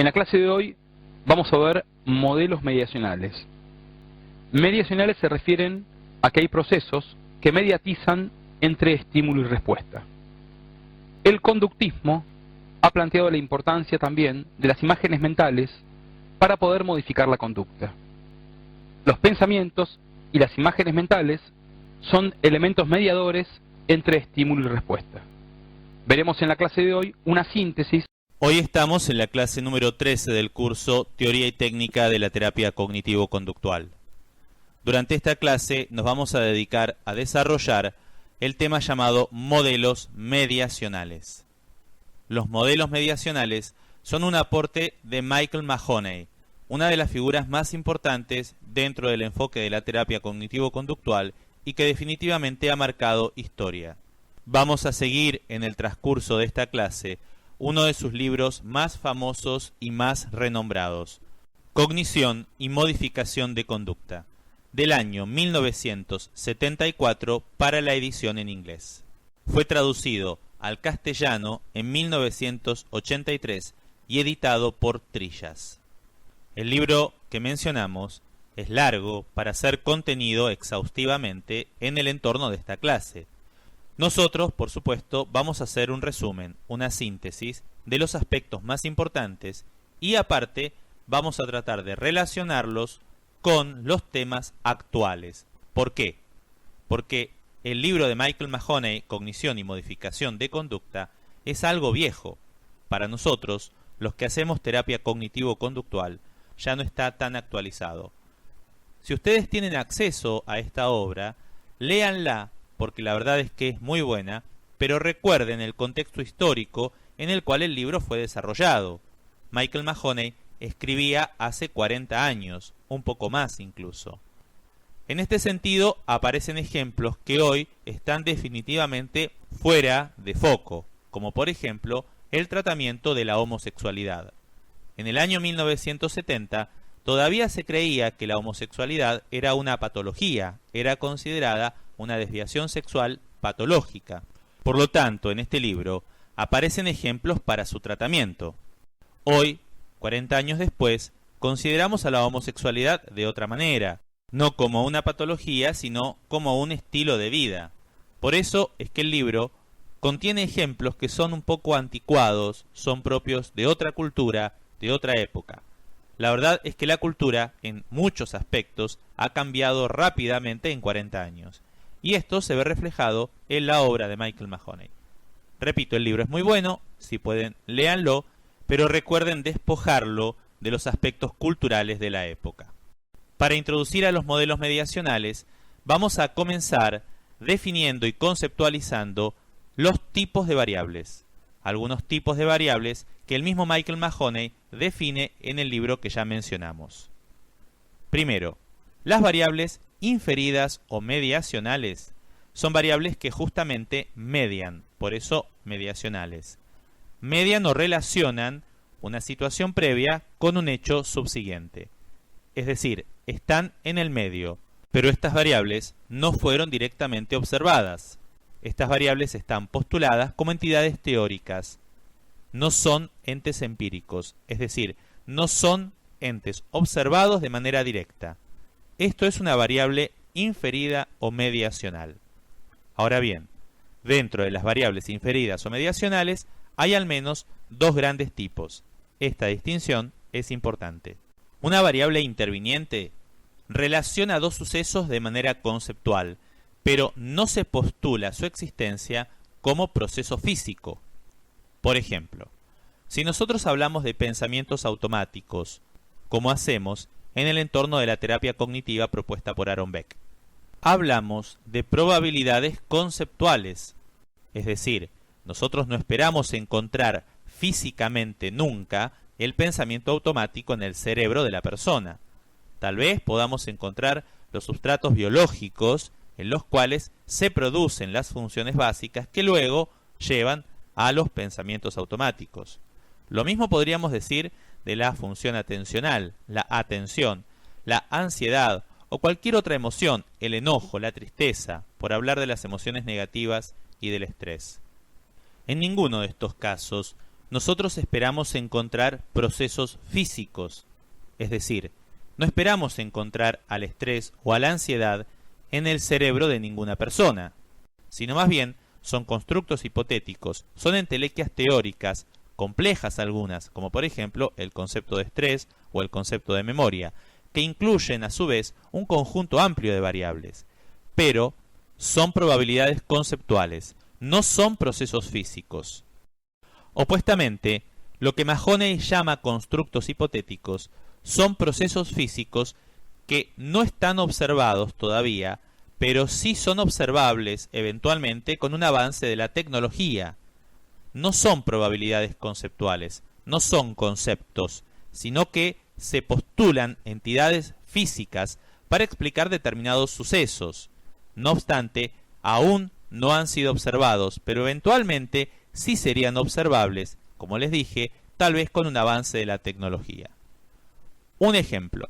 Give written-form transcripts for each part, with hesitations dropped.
En la clase de hoy vamos a ver modelos mediacionales. Mediacionales se refieren a que hay procesos que mediatizan entre estímulo y respuesta. El conductismo ha planteado la importancia también de las imágenes mentales para poder modificar la conducta. Los pensamientos y las imágenes mentales son elementos mediadores entre estímulo y respuesta. Veremos en la clase de hoy una síntesis. Hoy estamos en la clase número 13 del curso Teoría y Técnica de la Terapia Cognitivo-Conductual. Durante esta clase nos vamos a dedicar a desarrollar el tema llamado modelos mediacionales. Los modelos mediacionales son un aporte de Michael Mahoney, una de las figuras más importantes dentro del enfoque de la terapia cognitivo-conductual y que definitivamente ha marcado historia. Vamos a seguir en el transcurso de esta clase uno de sus libros más famosos y más renombrados, Cognición y Modificación de Conducta, del año 1974 para la edición en inglés. Fue traducido al castellano en 1983 y editado por Trillas. El libro que mencionamos es largo para ser contenido exhaustivamente en el entorno de esta clase. Nosotros, por supuesto, vamos a hacer un resumen, una síntesis de los aspectos más importantes y aparte vamos a tratar de relacionarlos con los temas actuales. ¿Por qué? Porque el libro de Michael Mahoney, Cognición y Modificación de Conducta, es algo viejo. Para nosotros, los que hacemos terapia cognitivo-conductual, ya no está tan actualizado. Si ustedes tienen acceso a esta obra, léanla, porque la verdad es que es muy buena, pero recuerden el contexto histórico en el cual el libro fue desarrollado. Michael Mahoney escribía hace 40 años, un poco más incluso. En este sentido, aparecen ejemplos que hoy están definitivamente fuera de foco, como por ejemplo el tratamiento de la homosexualidad. En el año 1970, todavía se creía que la homosexualidad era una patología, era considerada una desviación sexual patológica. Por lo tanto, en este libro aparecen ejemplos para su tratamiento. Hoy, 40 años después, consideramos a la homosexualidad de otra manera, no como una patología, sino como un estilo de vida. Por eso es que el libro contiene ejemplos que son un poco anticuados, son propios de otra cultura, de otra época. La verdad es que la cultura, en muchos aspectos, ha cambiado rápidamente en 40 años. Y esto se ve reflejado en la obra de Michael Mahoney. Repito, el libro es muy bueno, si pueden, léanlo, pero recuerden despojarlo de los aspectos culturales de la época. Para introducir a los modelos mediacionales, vamos a comenzar definiendo y conceptualizando los tipos de variables. Algunos tipos de variables que el mismo Michael Mahoney define en el libro que ya mencionamos. Primero, las variables inferidas o mediacionales son variables que justamente median, por eso mediacionales. Median o relacionan una situación previa con un hecho subsiguiente. Es decir, están en el medio, pero estas variables no fueron directamente observadas. Estas variables están postuladas como entidades teóricas. No son entes empíricos, es decir, no son entes observados de manera directa. Esto es una variable inferida o mediacional. Ahora bien, dentro de las variables inferidas o mediacionales hay al menos dos grandes tipos. Esta distinción es importante. Una variable interviniente relaciona dos sucesos de manera conceptual, pero no se postula su existencia como proceso físico. Por ejemplo, si nosotros hablamos de pensamientos automáticos, como hacemos en el entorno de la terapia cognitiva propuesta por Aaron Beck, hablamos de probabilidades conceptuales, es decir, nosotros no esperamos encontrar físicamente nunca el pensamiento automático en el cerebro de la persona. Tal vez podamos encontrar los sustratos biológicos en los cuales se producen las funciones básicas que luego llevan a los pensamientos automáticos. Lo mismo podríamos decir de la función atencional, la atención, la ansiedad o cualquier otra emoción, el enojo, la tristeza, por hablar de las emociones negativas y del estrés. En ninguno de estos casos nosotros esperamos encontrar procesos físicos, es decir, no esperamos encontrar al estrés o a la ansiedad en el cerebro de ninguna persona, sino más bien son constructos hipotéticos, son entelequias teóricas, complejas algunas, como por ejemplo el concepto de estrés o el concepto de memoria, que incluyen a su vez un conjunto amplio de variables, pero son probabilidades conceptuales, no son procesos físicos. Opuestamente, lo que Mahoney llama constructos hipotéticos son procesos físicos que no están observados todavía, pero sí son observables eventualmente con un avance de la tecnología. No son probabilidades conceptuales, no son conceptos, sino que se postulan entidades físicas para explicar determinados sucesos. No obstante, aún no han sido observados, pero eventualmente sí serían observables, como les dije, tal vez con un avance de la tecnología. Un ejemplo,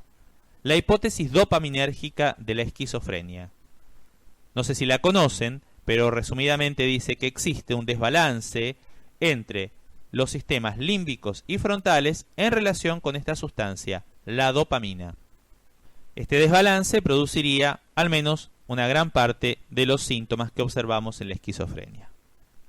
la hipótesis dopaminérgica de la esquizofrenia. No sé si la conocen, pero resumidamente dice que existe un desbalance entre los sistemas límbicos y frontales en relación con esta sustancia, la dopamina. Este desbalance produciría al menos una gran parte de los síntomas que observamos en la esquizofrenia.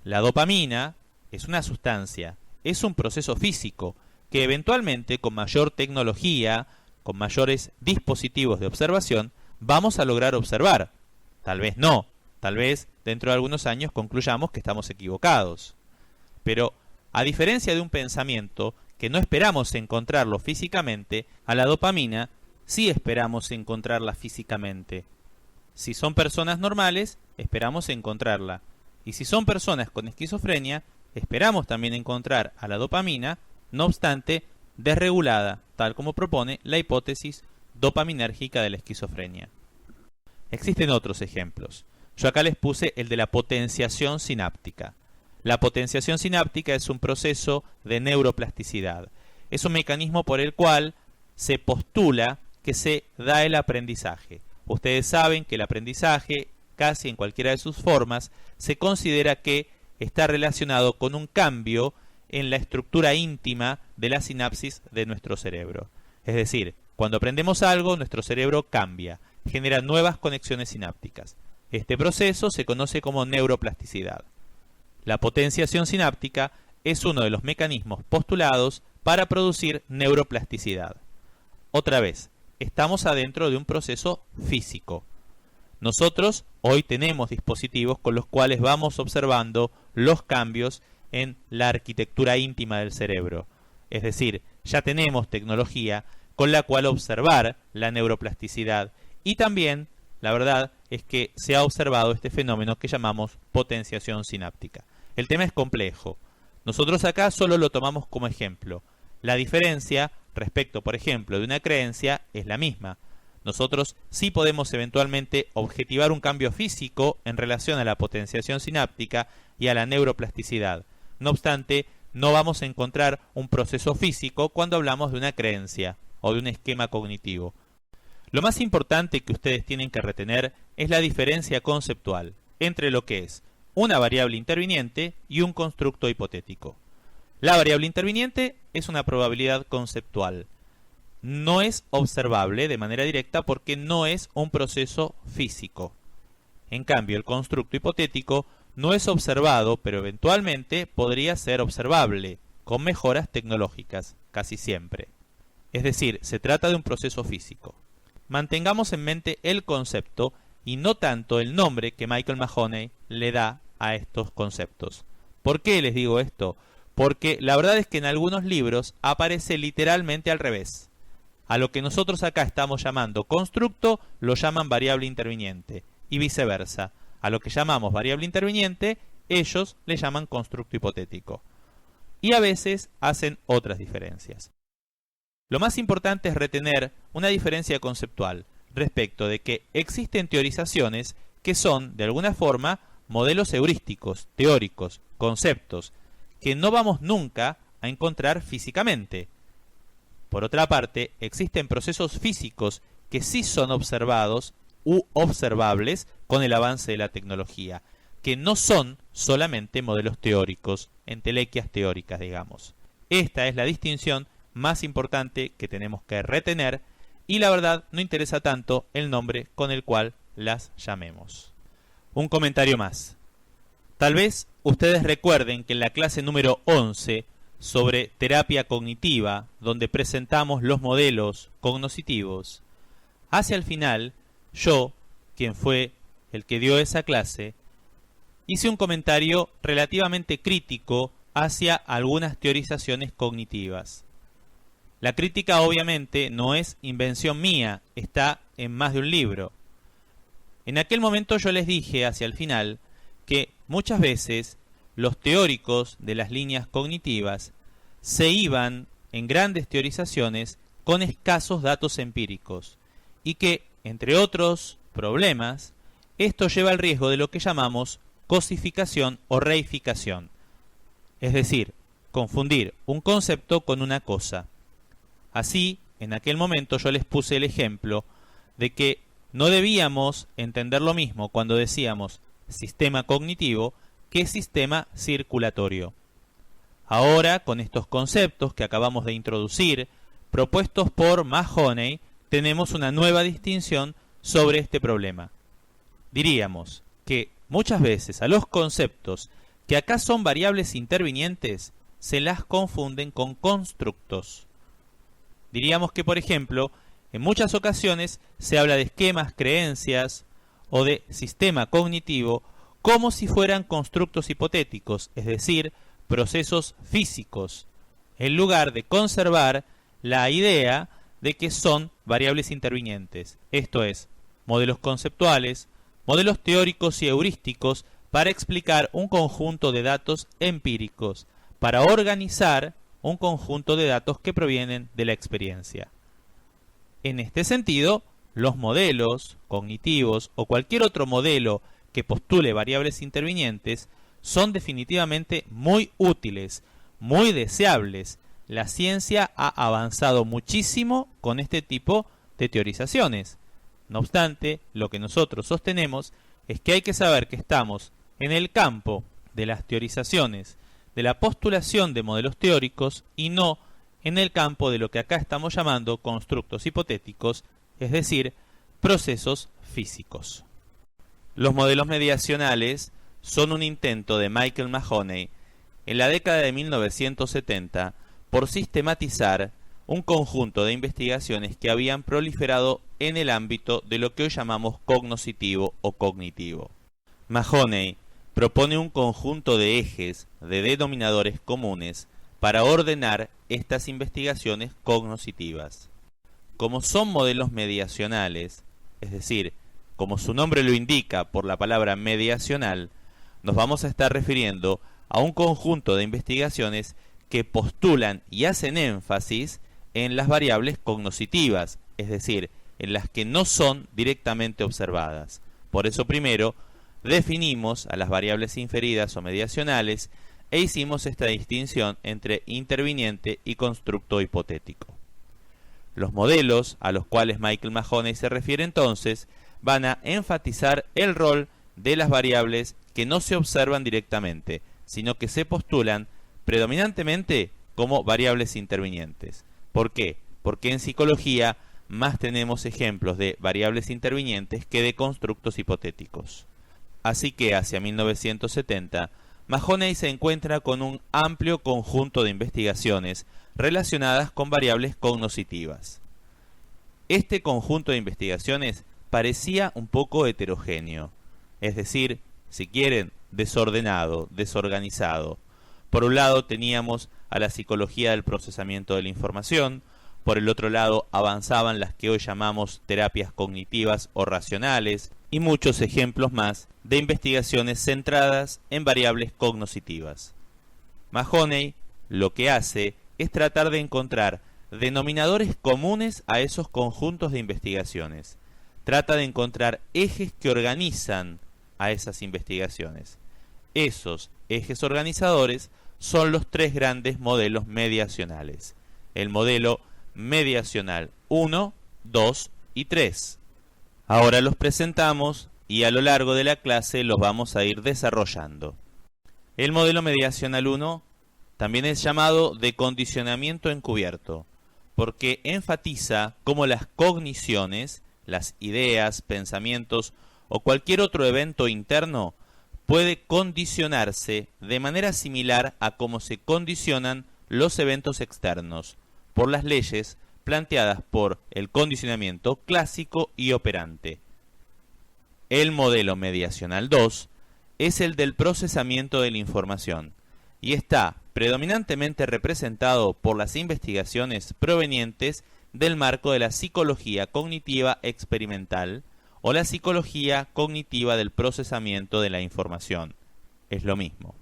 La dopamina es una sustancia, es un proceso físico que eventualmente con mayor tecnología, con mayores dispositivos de observación, vamos a lograr observar. Tal vez no, tal vez dentro de algunos años concluyamos que estamos equivocados. Pero, a diferencia de un pensamiento que no esperamos encontrarlo físicamente, a la dopamina sí esperamos encontrarla físicamente. Si son personas normales, esperamos encontrarla. Y si son personas con esquizofrenia, esperamos también encontrar a la dopamina, no obstante, desregulada, tal como propone la hipótesis dopaminérgica de la esquizofrenia. Existen otros ejemplos. Yo acá les puse el de la potenciación sináptica. La potenciación sináptica es un proceso de neuroplasticidad. Es un mecanismo por el cual se postula que se da el aprendizaje. Ustedes saben que el aprendizaje, casi en cualquiera de sus formas, se considera que está relacionado con un cambio en la estructura íntima de la sinapsis de nuestro cerebro. Es decir, cuando aprendemos algo, nuestro cerebro cambia, genera nuevas conexiones sinápticas. Este proceso se conoce como neuroplasticidad. La potenciación sináptica es uno de los mecanismos postulados para producir neuroplasticidad. Otra vez, estamos adentro de un proceso físico. Nosotros hoy tenemos dispositivos con los cuales vamos observando los cambios en la arquitectura íntima del cerebro. Es decir, ya tenemos tecnología con la cual observar la neuroplasticidad y también, la verdad, es que se ha observado este fenómeno que llamamos potenciación sináptica. El tema es complejo. Nosotros acá solo lo tomamos como ejemplo. La diferencia respecto, por ejemplo, de una creencia es la misma. Nosotros sí podemos eventualmente objetivar un cambio físico en relación a la potenciación sináptica y a la neuroplasticidad. No obstante, no vamos a encontrar un proceso físico cuando hablamos de una creencia o de un esquema cognitivo. Lo más importante que ustedes tienen que retener es la diferencia conceptual entre lo que es una variable interviniente y un constructo hipotético. La variable interviniente es una probabilidad conceptual. No es observable de manera directa porque no es un proceso físico. En cambio, el constructo hipotético no es observado, pero eventualmente podría ser observable, con mejoras tecnológicas, casi siempre. Es decir, se trata de un proceso físico. Mantengamos en mente el concepto y no tanto el nombre que Michael Mahoney le da a estos conceptos. ¿Por qué les digo esto? Porque la verdad es que en algunos libros aparece literalmente al revés. A lo que nosotros acá estamos llamando constructo, lo llaman variable interviniente, y viceversa. A lo que llamamos variable interviniente, ellos le llaman constructo hipotético. Y a veces hacen otras diferencias. Lo más importante es retener una diferencia conceptual respecto de que existen teorizaciones que son, de alguna forma, modelos heurísticos, teóricos, conceptos, que no vamos nunca a encontrar físicamente. Por otra parte, existen procesos físicos que sí son observados u observables con el avance de la tecnología. que no son solamente modelos teóricos, entelequias teóricas, digamos. Esta es la distinción más importante que tenemos que retener y la verdad no interesa tanto el nombre con el cual las llamemos. Un comentario más. Tal vez ustedes recuerden que en la clase número 11 sobre terapia cognitiva, donde presentamos los modelos cognoscitivos, hacia el final, yo, quien fue el que dio esa clase, hice un comentario relativamente crítico hacia algunas teorizaciones cognitivas. La crítica obviamente no es invención mía, está en más de un libro. En aquel momento yo les dije hacia el final que muchas veces los teóricos de las líneas cognitivas se iban en grandes teorizaciones con escasos datos empíricos y que, entre otros problemas, esto lleva al riesgo de lo que llamamos cosificación o reificación, es decir, confundir un concepto con una cosa. Así, en aquel momento yo les puse el ejemplo de que no debíamos entender lo mismo cuando decíamos sistema cognitivo que sistema circulatorio. Ahora, con estos conceptos que acabamos de introducir, propuestos por Mahoney, tenemos una nueva distinción sobre este problema. Diríamos que muchas veces a los conceptos que acá son variables intervinientes se las confunden con constructos. Diríamos que, por ejemplo, en muchas ocasiones se habla de esquemas, creencias o de sistema cognitivo como si fueran constructos hipotéticos, es decir, procesos físicos, en lugar de conservar la idea de que son variables intervinientes, esto es, modelos conceptuales, modelos teóricos y heurísticos para explicar un conjunto de datos empíricos, para organizar un conjunto de datos que provienen de la experiencia. En este sentido, los modelos cognitivos o cualquier otro modelo que postule variables intervinientes son definitivamente muy útiles, muy deseables. La ciencia ha avanzado muchísimo con este tipo de teorizaciones. No obstante, lo que nosotros sostenemos es que hay que saber que estamos en el campo de las teorizaciones, de la postulación de modelos teóricos y no en el campo de lo que acá estamos llamando constructos hipotéticos, es decir, procesos físicos. Los modelos mediacionales son un intento de Michael Mahoney en la década de 1970 por sistematizar un conjunto de investigaciones que habían proliferado en el ámbito de lo que hoy llamamos cognoscitivo o cognitivo. Mahoney propone un conjunto de ejes, de denominadores comunes, para ordenar estas investigaciones cognoscitivas. Como son modelos mediacionales, es decir, como su nombre lo indica por la palabra mediacional, nos vamos a estar refiriendo a un conjunto de investigaciones que postulan y hacen énfasis en las variables cognoscitivas, es decir, en las que no son directamente observadas. Por eso primero definimos a las variables inferidas o mediacionales e hicimos esta distinción entre interviniente y constructo hipotético. Los modelos a los cuales Michael Mahoney se refiere entonces van a enfatizar el rol de las variables que no se observan directamente, sino que se postulan predominantemente como variables intervinientes. ¿Por qué? Porque en psicología más tenemos ejemplos de variables intervinientes que de constructos hipotéticos. Así que hacia 1970, Mahoney se encuentra con un amplio conjunto de investigaciones relacionadas con variables cognoscitivas. Este conjunto de investigaciones parecía un poco heterogéneo, es decir, si quieren, desordenado, desorganizado. Por un lado teníamos a la psicología del procesamiento de la información, por el otro lado avanzaban las que hoy llamamos terapias cognitivas o racionales, y muchos ejemplos más de investigaciones centradas en variables cognoscitivas. Mahoney lo que hace es tratar de encontrar denominadores comunes a esos conjuntos de investigaciones. Trata de encontrar ejes que organizan a esas investigaciones. Esos ejes organizadores son los tres grandes modelos mediacionales. El modelo mediacional 1, 2 y 3. Ahora los presentamos y a lo largo de la clase los vamos a ir desarrollando. El modelo mediacional 1 también es llamado de condicionamiento encubierto, porque enfatiza cómo las cogniciones, las ideas, pensamientos o cualquier otro evento interno puede condicionarse de manera similar a cómo se condicionan los eventos externos por las leyes planteadas por el condicionamiento clásico y operante. El modelo mediacional 2 es el del procesamiento de la información y está predominantemente representado por las investigaciones provenientes del marco de la psicología cognitiva experimental o la psicología cognitiva del procesamiento de la información. Es lo mismo.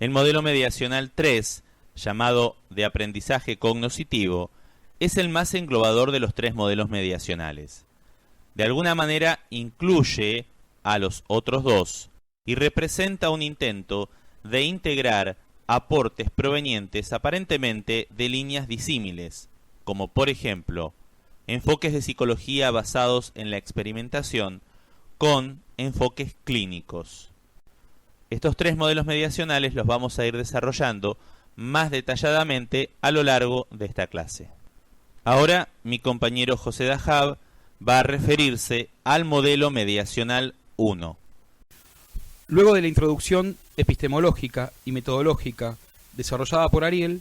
El modelo mediacional 3, llamado de aprendizaje cognoscitivo, es el más englobador de los tres modelos mediacionales. De alguna manera incluye a los otros dos y representa un intento de integrar aportes provenientes aparentemente de líneas disímiles, como por ejemplo, enfoques de psicología basados en la experimentación con enfoques clínicos. Estos tres modelos mediacionales los vamos a ir desarrollando más detalladamente a lo largo de esta clase. Ahora mi compañero José Dajab va a referirse al modelo mediacional 1. Luego de la introducción epistemológica y metodológica desarrollada por Ariel,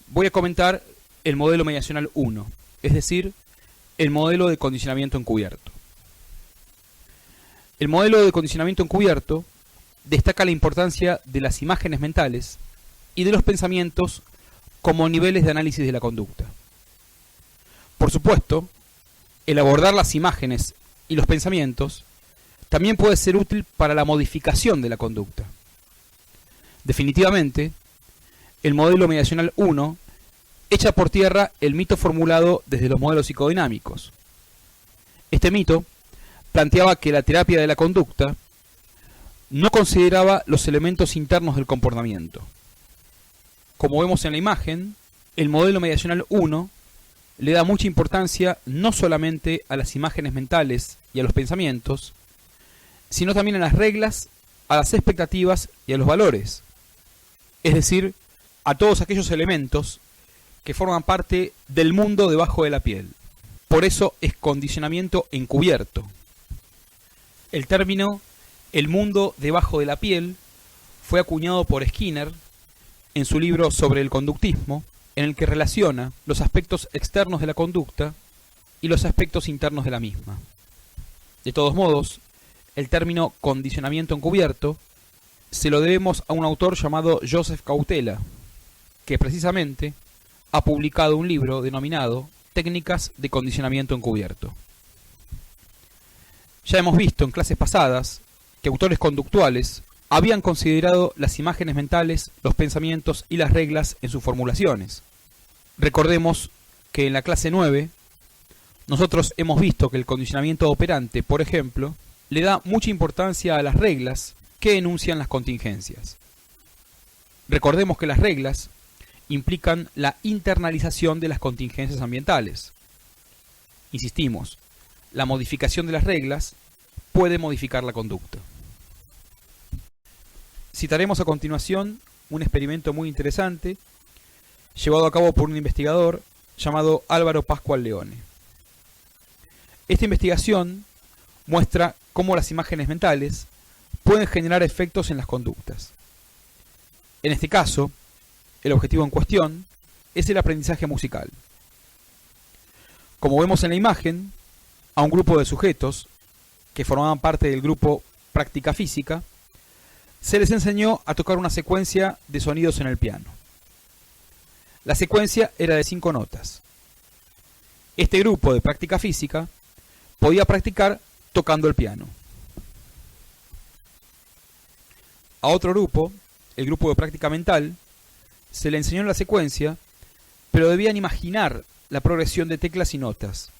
voy a comentar el modelo mediacional 1, es decir, el modelo de condicionamiento encubierto. El modelo de condicionamiento encubierto destaca la importancia de las imágenes mentales y de los pensamientos como niveles de análisis de la conducta. Por supuesto, el abordar las imágenes y los pensamientos también puede ser útil para la modificación de la conducta. Definitivamente, el modelo mediacional 1 echa por tierra el mito formulado desde los modelos psicodinámicos. Este mito planteaba que la terapia de la conducta no consideraba los elementos internos del comportamiento. Como vemos en la imagen, el modelo mediacional 1 le da mucha importancia no solamente a las imágenes mentales y a los pensamientos, sino también a las reglas, a las expectativas y a los valores. Es decir, a todos aquellos elementos que forman parte del mundo debajo de la piel. Por eso es condicionamiento encubierto. El término "el mundo debajo de la piel" fue acuñado por Skinner en su libro sobre el conductismo, en el que relaciona los aspectos externos de la conducta y los aspectos internos de la misma. De todos modos, el término condicionamiento encubierto se lo debemos a un autor llamado Joseph Cautela, que precisamente ha publicado un libro denominado Técnicas de condicionamiento encubierto. Ya hemos visto en clases pasadas que autores conductuales habían considerado las imágenes mentales, los pensamientos y las reglas en sus formulaciones. Recordemos que en la clase 9 nosotros hemos visto que el condicionamiento operante, por ejemplo, le da mucha importancia a las reglas que enuncian las contingencias. Recordemos que las reglas implican la internalización de las contingencias ambientales. Insistimos, la modificación de las reglas puede modificar la conducta. Citaremos a continuación un experimento muy interesante llevado a cabo por un investigador llamado Álvaro Pascual Leone. Esta investigación muestra cómo las imágenes mentales pueden generar efectos en las conductas. En este caso, el objetivo en cuestión es el aprendizaje musical. Como vemos en la imagen, a un grupo de sujetos que formaban parte del grupo Práctica Física se les enseñó a tocar una secuencia de sonidos en el piano. La secuencia era de 5 notas. Este grupo de Práctica Física podía practicar tocando el piano. A otro grupo, el grupo de Práctica Mental, se le enseñó la secuencia, pero debían imaginar la progresión de teclas y notas,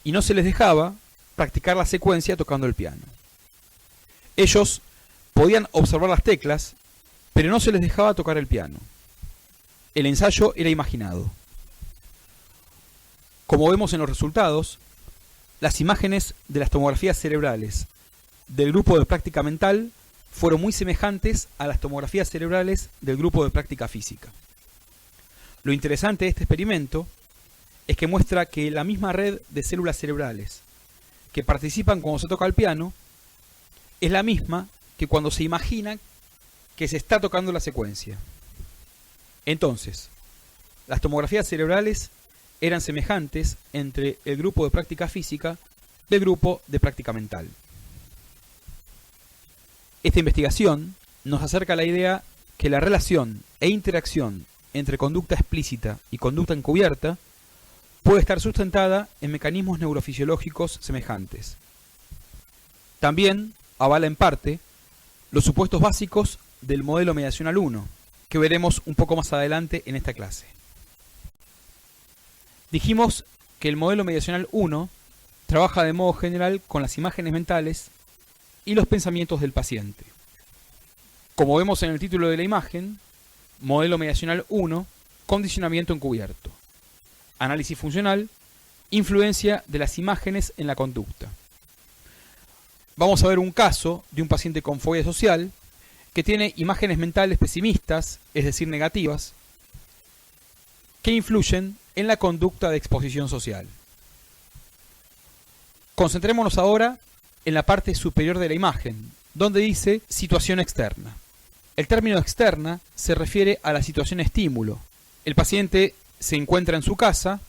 y no se les dejaba practicar la secuencia tocando el piano. Ellos podían observar las teclas, pero no se les dejaba tocar el piano. El ensayo era imaginado. Como vemos en los resultados, Las imágenes de las tomografías cerebrales del grupo de práctica mental fueron muy semejantes a las tomografías cerebrales del grupo de práctica física. Lo interesante de este experimento es que muestra que la misma red de células cerebrales que participan cuando se toca el piano es la misma que cuando se imagina que se está tocando la secuencia. Entonces, las tomografías cerebrales eran semejantes entre el grupo de práctica física y el grupo de práctica mental. Esta investigación nos acerca a la idea que la relación e interacción entre conducta explícita y conducta encubierta puede estar sustentada en mecanismos neurofisiológicos semejantes. También avala en parte los supuestos básicos del modelo mediacional 1, que veremos un poco más adelante en esta clase. Dijimos que el modelo mediacional 1 trabaja de modo general con las imágenes mentales y los pensamientos del paciente. Como vemos en el título de la imagen, modelo mediacional 1, condicionamiento encubierto. Análisis funcional, influencia de las imágenes en la conducta. Vamos a ver un caso de un paciente con fobia social que tiene imágenes mentales pesimistas, es decir, negativas, que influyen en la conducta de exposición social. Concentrémonos ahora en la parte superior de la imagen, donde dice situación externa. El término externa se refiere a la situación estímulo. El paciente se encuentra en su casa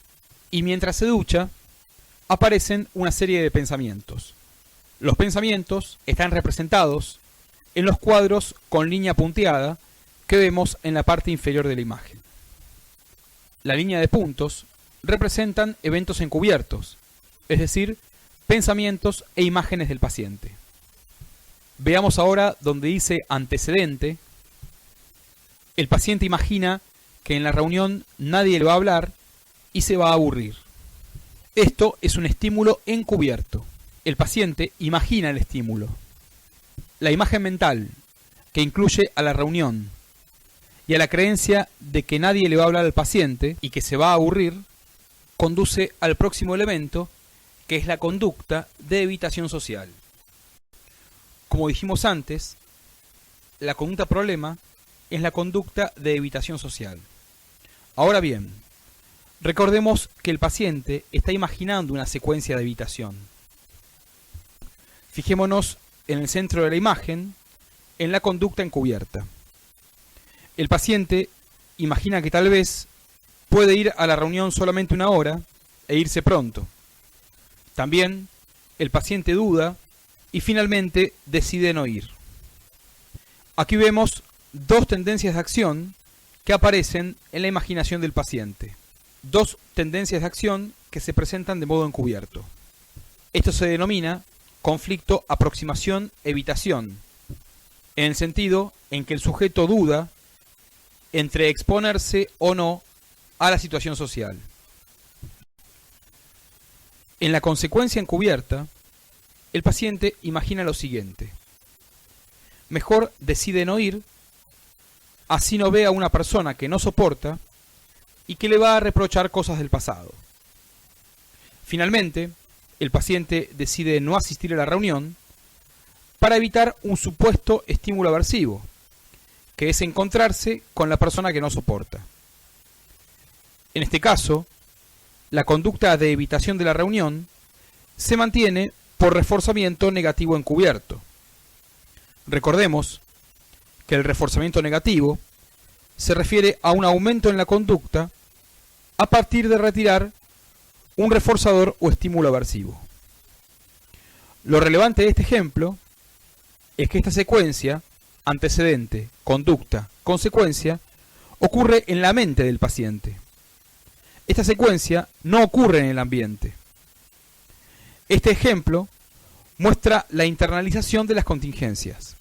y mientras se ducha aparecen una serie de pensamientos. Los pensamientos están representados en los cuadros con línea punteada que vemos en la parte inferior de la imagen. La línea de puntos representan eventos encubiertos, es decir, pensamientos e imágenes del paciente. Veamos ahora donde dice antecedente. El paciente imagina que en la reunión nadie le va a hablar y se va a aburrir. Esto es un estímulo encubierto. El paciente imagina el estímulo. La imagen mental, que incluye a la reunión y a la creencia de que nadie le va a hablar al paciente y que se va a aburrir, conduce al próximo elemento, que es la conducta de evitación social. Como dijimos antes, la conducta problema es la conducta de evitación social. Ahora bien, recordemos que el paciente está imaginando una secuencia de evitación. Fijémonos en el centro de la imagen, en la conducta encubierta. El paciente imagina que tal vez puede ir a la reunión solamente una hora e irse pronto. También el paciente duda y finalmente decide no ir. Aquí vemos dos tendencias de acción que aparecen en la imaginación del paciente. Dos tendencias de acción que se presentan de modo encubierto. Esto se denomina conflicto aproximación-evitación, en el sentido en que el sujeto duda entre exponerse o no a la situación social. En la consecuencia encubierta, el paciente imagina lo siguiente: mejor decide no ir, así no ve a una persona que no soporta y que le va a reprochar cosas del pasado. Finalmente, el paciente decide no asistir a la reunión para evitar un supuesto estímulo aversivo, que es encontrarse con la persona que no soporta. En este caso, la conducta de evitación de la reunión se mantiene por reforzamiento negativo encubierto. Recordemos que el reforzamiento negativo se refiere a un aumento en la conducta a partir de retirar un reforzador o estímulo aversivo. Lo relevante de este ejemplo es que esta secuencia, antecedente, conducta, consecuencia, ocurre en la mente del paciente. Esta secuencia no ocurre en el ambiente. Este ejemplo muestra la internalización de las contingencias.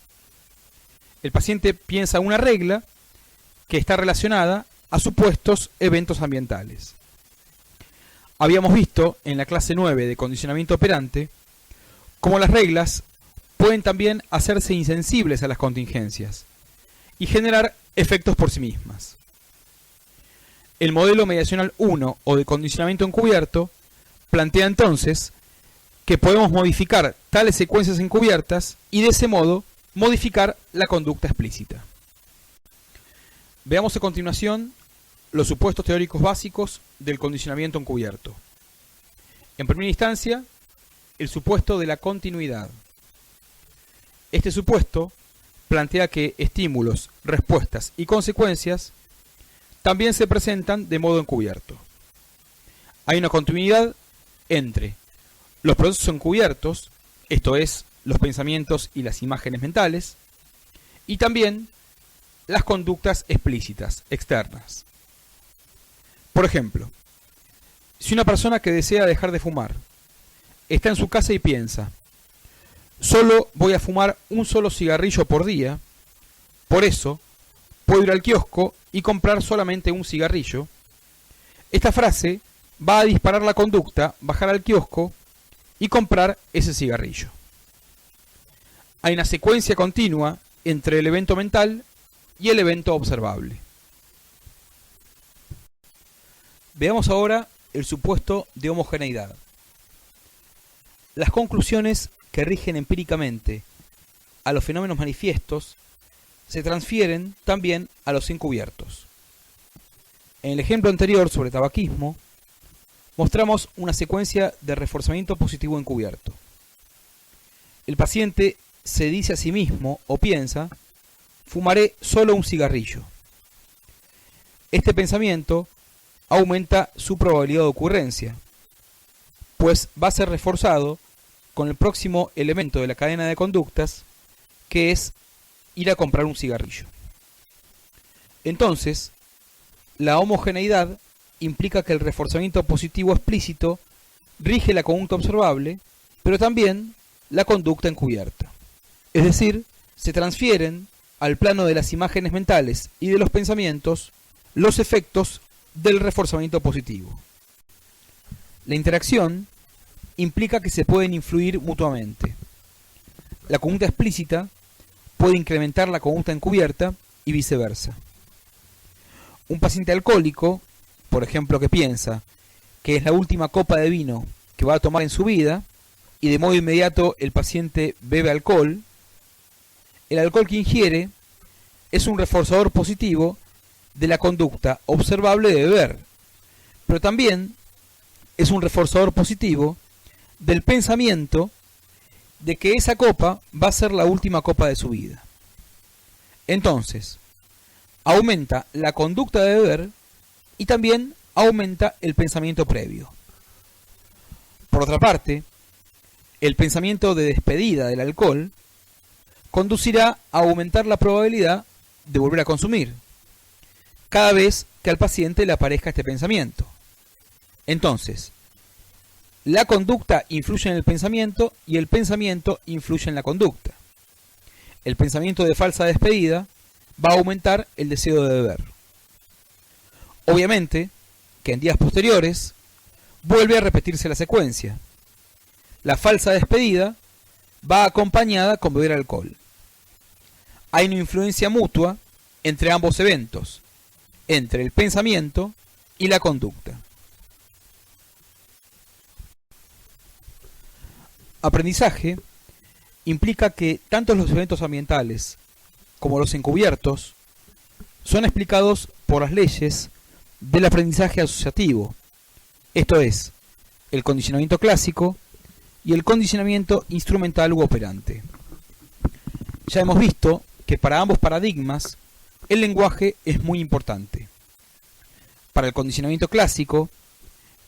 El paciente piensa una regla que está relacionada a supuestos eventos ambientales. Habíamos visto en la clase 9 de condicionamiento operante cómo las reglas pueden también hacerse insensibles a las contingencias y generar efectos por sí mismas. El modelo mediacional 1 o de condicionamiento encubierto plantea entonces que podemos modificar tales secuencias encubiertas y de ese modo modificar la conducta explícita. Veamos a continuación los supuestos teóricos básicos del condicionamiento encubierto. En primera instancia, el supuesto de la continuidad. Este supuesto plantea que estímulos, respuestas y consecuencias también se presentan de modo encubierto. Hay una continuidad entre los procesos encubiertos, esto es, los pensamientos y las imágenes mentales, y también las conductas explícitas, externas. Por ejemplo, si una persona que desea dejar de fumar está en su casa y piensa: solo voy a fumar un solo cigarrillo por día, por eso puedo ir al kiosco y comprar solamente un cigarrillo, esta frase va a disparar la conducta, bajar al kiosco y comprar ese cigarrillo. Hay una secuencia continua entre el evento mental y el evento observable. Veamos ahora el supuesto de homogeneidad. Las conclusiones que rigen empíricamente a los fenómenos manifiestos se transfieren también a los encubiertos. En el ejemplo anterior sobre tabaquismo, mostramos una secuencia de reforzamiento positivo encubierto. El paciente se dice a sí mismo o piensa: fumaré solo un cigarrillo. Este pensamiento aumenta su probabilidad de ocurrencia, pues va a ser reforzado con el próximo elemento de la cadena de conductas, que es ir a comprar un cigarrillo. Entonces, la homogeneidad implica que el reforzamiento positivo explícito rige la conducta observable, pero también la conducta encubierta. Es decir, se transfieren al plano de las imágenes mentales y de los pensamientos los efectos del reforzamiento positivo. La interacción implica que se pueden influir mutuamente. La conducta explícita puede incrementar la conducta encubierta y viceversa. Un paciente alcohólico, por ejemplo, que piensa que es la última copa de vino que va a tomar en su vida y de modo inmediato el paciente bebe alcohol, el alcohol que ingiere es un reforzador positivo de la conducta observable de beber, pero también es un reforzador positivo del pensamiento de que esa copa va a ser la última copa de su vida. Entonces, aumenta la conducta de beber y también aumenta el pensamiento previo. Por otra parte, el pensamiento de despedida del alcohol conducirá a aumentar la probabilidad de volver a consumir, cada vez que al paciente le aparezca este pensamiento. Entonces, la conducta influye en el pensamiento y el pensamiento influye en la conducta. El pensamiento de falsa despedida va a aumentar el deseo de beber. Obviamente que en días posteriores vuelve a repetirse la secuencia. La falsa despedida va acompañada con beber alcohol. Hay una influencia mutua entre ambos eventos, entre el pensamiento y la conducta. Aprendizaje implica que tanto los eventos ambientales como los encubiertos son explicados por las leyes del aprendizaje asociativo, esto es, el condicionamiento clásico y el condicionamiento instrumental u operante. Ya hemos visto que para ambos paradigmas el lenguaje es muy importante. Para el condicionamiento clásico,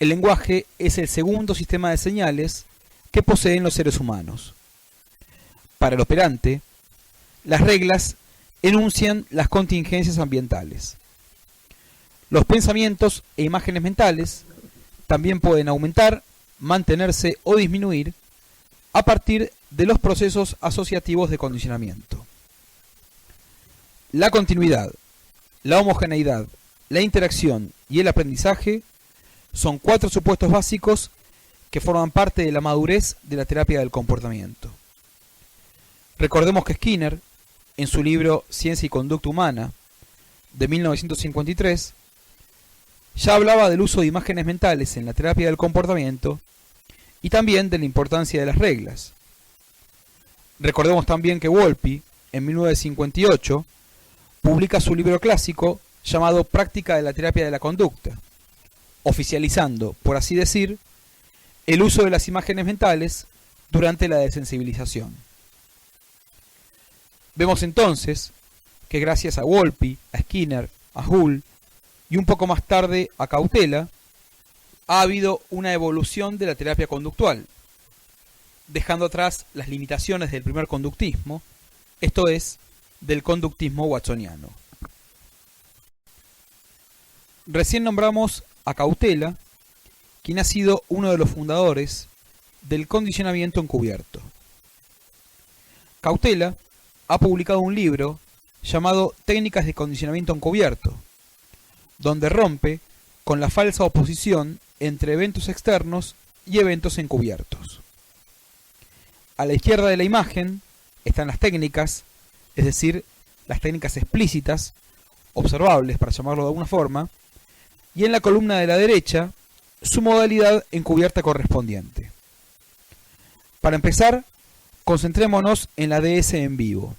el lenguaje es el segundo sistema de señales que poseen los seres humanos. Para el operante, las reglas enuncian las contingencias ambientales. Los pensamientos e imágenes mentales también pueden aumentar, mantenerse o disminuir a partir de los procesos asociativos de condicionamiento. La continuidad, la homogeneidad, la interacción y el aprendizaje son 4 supuestos básicos que forman parte de la madurez de la terapia del comportamiento. Recordemos que Skinner, en su libro Ciencia y Conducta Humana, de 1953, ya hablaba del uso de imágenes mentales en la terapia del comportamiento y también de la importancia de las reglas. Recordemos también que Wolpe, en 1958, publica su libro clásico llamado Práctica de la terapia de la conducta, oficializando, por así decir, el uso de las imágenes mentales durante la desensibilización. Vemos entonces que gracias a Wolpe, a Skinner, a Hull y un poco más tarde a Cautela, ha habido una evolución de la terapia conductual, dejando atrás las limitaciones del primer conductismo, esto es, del conductismo watsoniano. Recién nombramos a Cautela, quien ha sido uno de los fundadores del condicionamiento encubierto. Cautela ha publicado un libro llamado Técnicas de condicionamiento encubierto, donde rompe con la falsa oposición entre eventos externos y eventos encubiertos. A la izquierda de la imagen están las técnicas, es decir, las técnicas explícitas, observables para llamarlo de alguna forma, y en la columna de la derecha su modalidad encubierta correspondiente. Para empezar, concentrémonos en la DS en vivo.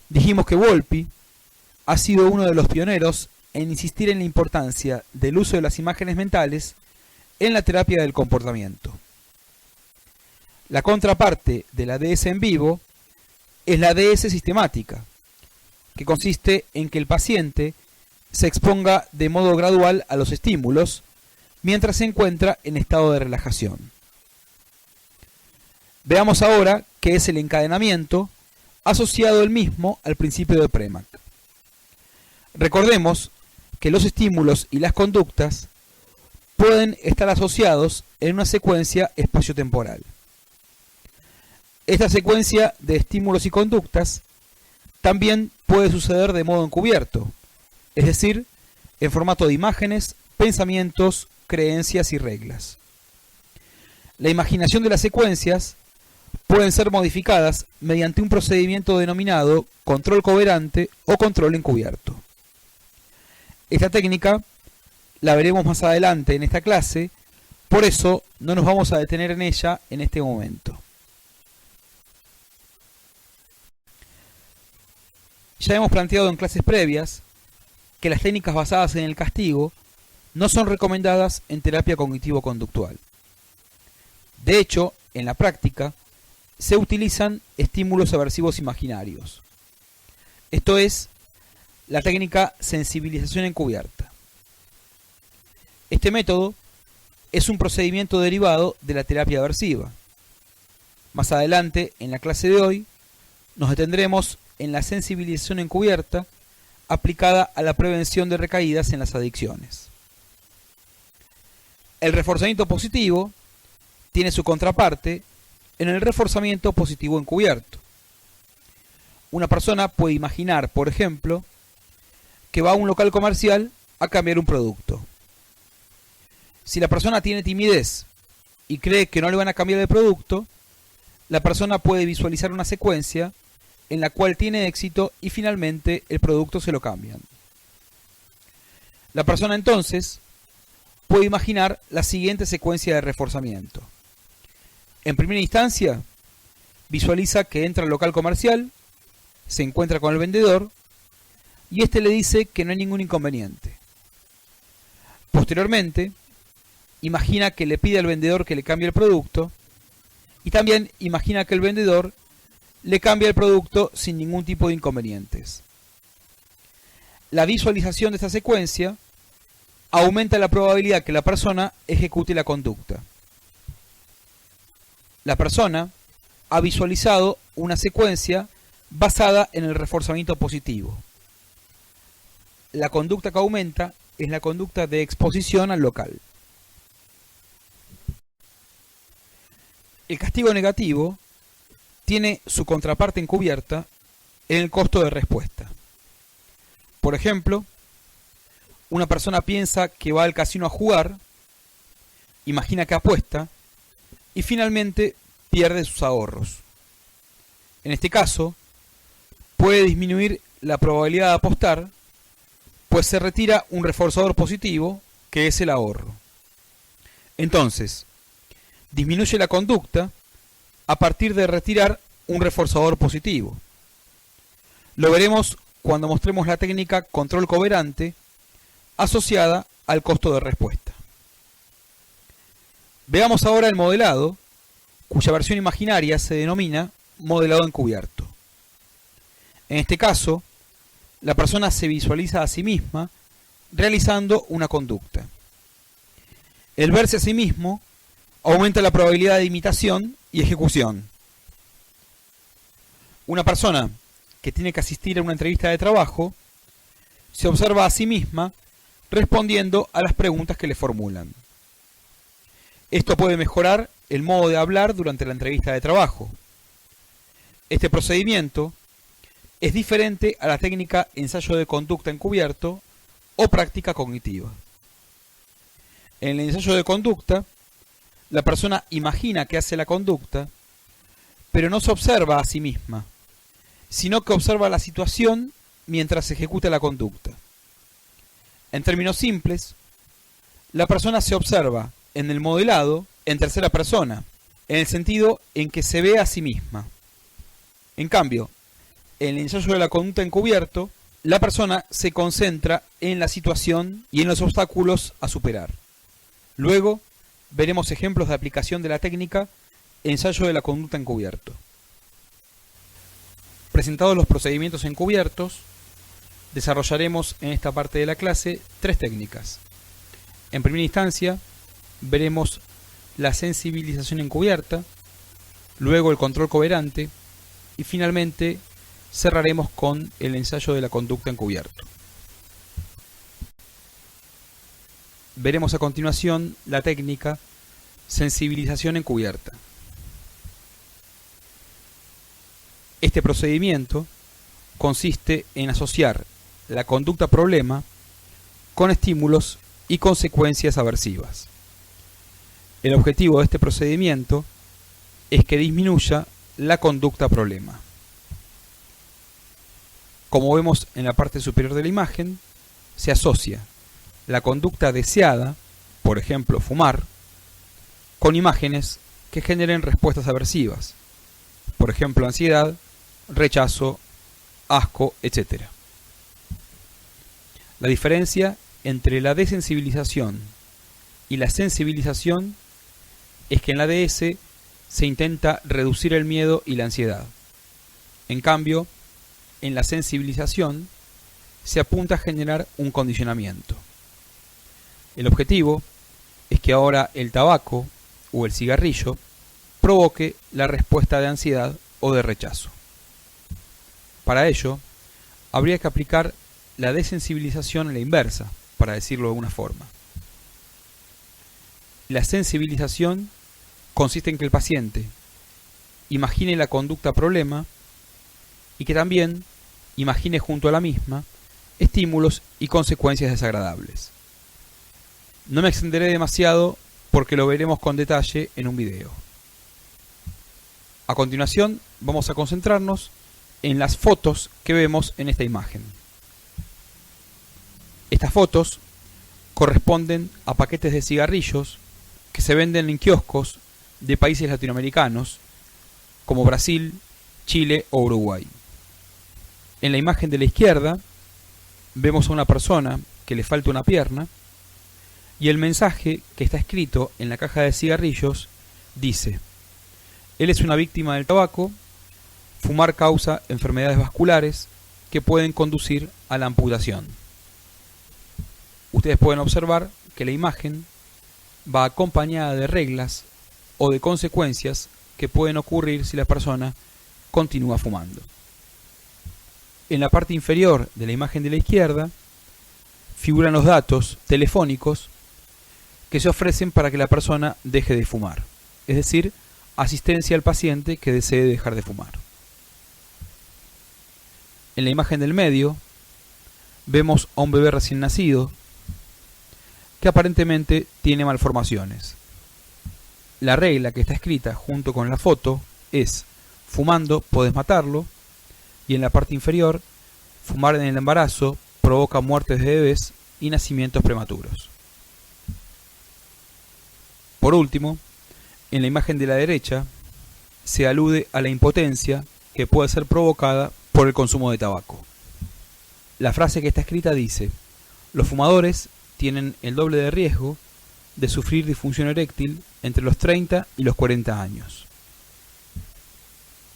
Dijimos que Wolpe ha sido uno de los pioneros en insistir en la importancia del uso de las imágenes mentales en la terapia del comportamiento. La contraparte de la DS en vivo es la DS sistemática, que consiste en que el paciente se exponga de modo gradual a los estímulos mientras se encuentra en estado de relajación. Veamos ahora qué es el encadenamiento asociado el mismo al principio de Premack. Recordemos que los estímulos y las conductas pueden estar asociados en una secuencia espaciotemporal. Esta secuencia de estímulos y conductas también puede suceder de modo encubierto, es decir, en formato de imágenes, pensamientos, creencias y reglas. La imaginación de las secuencias pueden ser modificadas mediante un procedimiento denominado control coherente o control encubierto. Esta técnica la veremos más adelante en esta clase, por eso no nos vamos a detener en ella en este momento. Ya hemos planteado en clases previas que las técnicas basadas en el castigo no son recomendadas en terapia cognitivo-conductual. De hecho, en la práctica, se utilizan estímulos aversivos imaginarios. Esto es, la técnica sensibilización encubierta. Este método es un procedimiento derivado de la terapia aversiva. Más adelante, en la clase de hoy, nos detendremos en la sensibilización encubierta aplicada a la prevención de recaídas en las adicciones. El reforzamiento positivo tiene su contraparte en el reforzamiento positivo encubierto. Una persona puede imaginar, por ejemplo, que va a un local comercial a cambiar un producto. Si la persona tiene timidez y cree que no le van a cambiar el producto, la persona puede visualizar una secuencia en la cual tiene éxito y finalmente el producto se lo cambian. La persona entonces puede imaginar la siguiente secuencia de reforzamiento. En primera instancia, visualiza que entra al local comercial, se encuentra con el vendedor y éste le dice que no hay ningún inconveniente. Posteriormente, imagina que le pide al vendedor que le cambie el producto y también imagina que el vendedor le cambia el producto sin ningún tipo de inconvenientes. La visualización de esta secuencia aumenta la probabilidad que la persona ejecute la conducta. La persona ha visualizado una secuencia basada en el reforzamiento positivo. La conducta que aumenta es la conducta de exposición al local. El castigo negativo tiene su contraparte encubierta en el costo de respuesta. Por ejemplo, una persona piensa que va al casino a jugar, imagina que apuesta y finalmente pierde sus ahorros. En este caso, puede disminuir la probabilidad de apostar, pues se retira un reforzador positivo que es el ahorro. Entonces, disminuye la conducta a partir de retirar un reforzador positivo. Lo veremos cuando mostremos la técnica control coberante asociada al costo de respuesta. Veamos ahora el modelado, cuya versión imaginaria se denomina modelado encubierto. En este caso, la persona se visualiza a sí misma realizando una conducta. El verse a sí mismo aumenta la probabilidad de imitación y ejecución. Una persona que tiene que asistir a una entrevista de trabajo se observa a sí misma respondiendo a las preguntas que le formulan. Esto puede mejorar el modo de hablar durante la entrevista de trabajo. Este procedimiento es diferente a la técnica ensayo de conducta encubierto o práctica cognitiva. En el ensayo de conducta, la persona imagina que hace la conducta, pero no se observa a sí misma, sino que observa la situación mientras se ejecuta la conducta. En términos simples, la persona se observa en el modelado en tercera persona, en el sentido en que se ve a sí misma. En cambio, en el ensayo de la conducta encubierto, la persona se concentra en la situación y en los obstáculos a superar. Luego, veremos ejemplos de aplicación de la técnica ensayo de la conducta encubierto. Presentados los procedimientos encubiertos, desarrollaremos en esta parte de la clase 3 técnicas. En primera instancia, veremos la sensibilización encubierta, luego el control coberante y finalmente cerraremos con el ensayo de la conducta encubierto. Veremos a continuación la técnica sensibilización encubierta. Este procedimiento consiste en asociar la conducta problema con estímulos y consecuencias aversivas. El objetivo de este procedimiento es que disminuya la conducta problema. Como vemos en la parte superior de la imagen, se asocia la conducta deseada, por ejemplo fumar, con imágenes que generen respuestas aversivas, por ejemplo ansiedad, rechazo, asco, etc. La diferencia entre la desensibilización y la sensibilización es que en la DS se intenta reducir el miedo y la ansiedad. En cambio, en la sensibilización se apunta a generar un condicionamiento. El objetivo es que ahora el tabaco o el cigarrillo provoque la respuesta de ansiedad o de rechazo. Para ello, habría que aplicar la desensibilización a la inversa, para decirlo de alguna forma. La sensibilización consiste en que el paciente imagine la conducta problema y que también imagine junto a la misma estímulos y consecuencias desagradables. No me extenderé demasiado porque lo veremos con detalle en un video. A continuación vamos a concentrarnos en las fotos que vemos en esta imagen. Estas fotos corresponden a paquetes de cigarrillos que se venden en kioscos de países latinoamericanos como Brasil, Chile o Uruguay. En la imagen de la izquierda vemos a una persona que le falta una pierna y el mensaje que está escrito en la caja de cigarrillos dice: él es una víctima del tabaco, fumar causa enfermedades vasculares que pueden conducir a la amputación. Ustedes pueden observar que la imagen va acompañada de reglas o de consecuencias que pueden ocurrir si la persona continúa fumando. En la parte inferior de la imagen de la izquierda figuran los datos telefónicos que se ofrecen para que la persona deje de fumar, es decir, asistencia al paciente que desee dejar de fumar. En la imagen del medio vemos a un bebé recién nacido que aparentemente tiene malformaciones. La regla que está escrita junto con la foto es: fumando podés matarlo, y en la parte inferior, fumar en el embarazo provoca muertes de bebés y nacimientos prematuros. Por último, En la imagen de la derecha se alude a la impotencia que puede ser provocada por el consumo de tabaco. La frase que está escrita dice: los fumadores tienen el doble de riesgo de sufrir disfunción eréctil entre los 30 y los 40 años.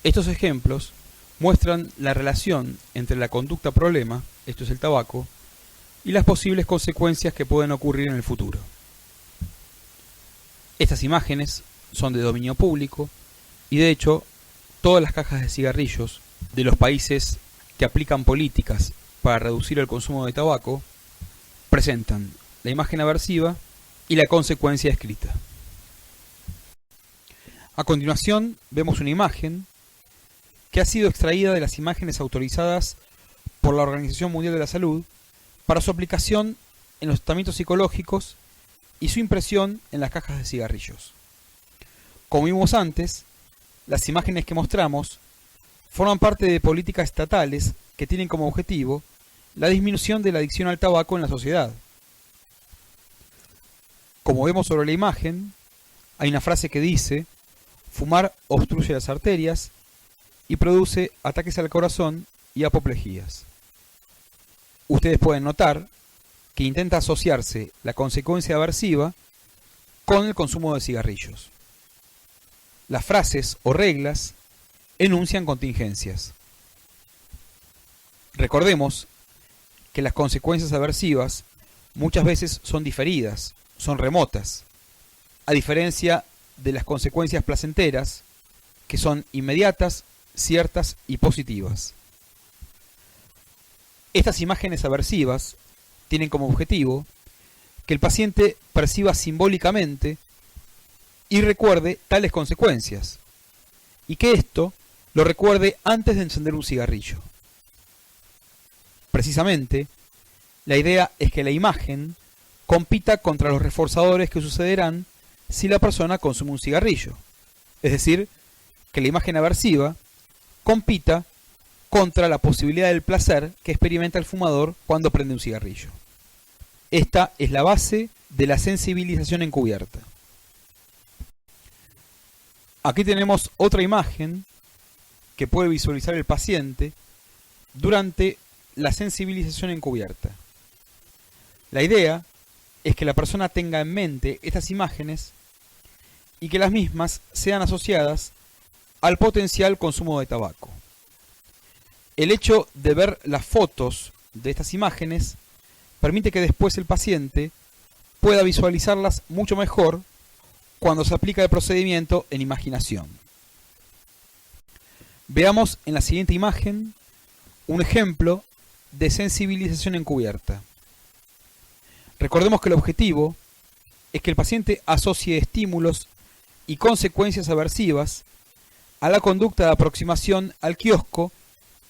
Estos ejemplos muestran la relación entre la conducta problema, esto es el tabaco, y las posibles consecuencias que pueden ocurrir en el futuro. Estas imágenes son de dominio público y de hecho todas las cajas de cigarrillos de los países que aplican políticas para reducir el consumo de tabaco presentan la imagen aversiva y la consecuencia escrita. A continuación vemos una imagen que ha sido extraída de las imágenes autorizadas por la Organización Mundial de la Salud para su aplicación en los tratamientos psicológicos y su impresión en las cajas de cigarrillos. Como vimos antes, las imágenes que mostramos forman parte de políticas estatales que tienen como objetivo la disminución de la adicción al tabaco en la sociedad. Como vemos sobre la imagen, hay una frase que dice: fumar obstruye las arterias y produce ataques al corazón y apoplejías. Ustedes pueden notar que intenta asociarse la consecuencia aversiva con el consumo de cigarrillos. Las frases o reglas enuncian contingencias. Recordemos que las consecuencias aversivas muchas veces son diferidas, son remotas, a diferencia de las consecuencias placenteras, que son inmediatas, ciertas y positivas. Estas imágenes aversivas tienen como objetivo que el paciente perciba simbólicamente y recuerde tales consecuencias, y que esto lo recuerde antes de encender un cigarrillo. Precisamente, la idea es que la imagen compita contra los reforzadores que sucederán si la persona consume un cigarrillo, es decir, que la imagen aversiva compita contra la posibilidad del placer que experimenta el fumador cuando prende un cigarrillo. Esta es la base de la sensibilización encubierta. Aquí tenemos otra imagen que puede visualizar el paciente durante la sensibilización encubierta. La idea es que la persona tenga en mente estas imágenes y que las mismas sean asociadas al potencial consumo de tabaco. El hecho de ver las fotos de estas imágenes permite que después el paciente pueda visualizarlas mucho mejor cuando se aplica el procedimiento en imaginación. Veamos en la siguiente imagen un ejemplo de sensibilización encubierta. Recordemos que el objetivo es que el paciente asocie estímulos y consecuencias aversivas a la conducta de aproximación al kiosco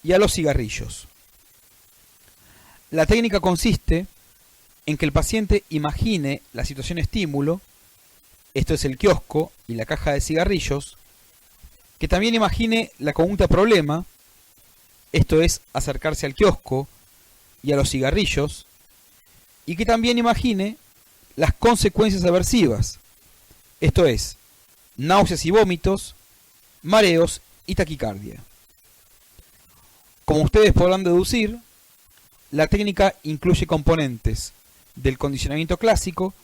y a los cigarrillos. La técnica consiste en que el paciente imagine la situación estímulo, esto es el kiosco y la caja de cigarrillos, que también imagine la conducta problema, esto es acercarse al kiosco y a los cigarrillos, y que también imagine las consecuencias aversivas, esto es náuseas y vómitos, mareos y taquicardia. Como ustedes podrán deducir, la técnica incluye componentes del condicionamiento clásico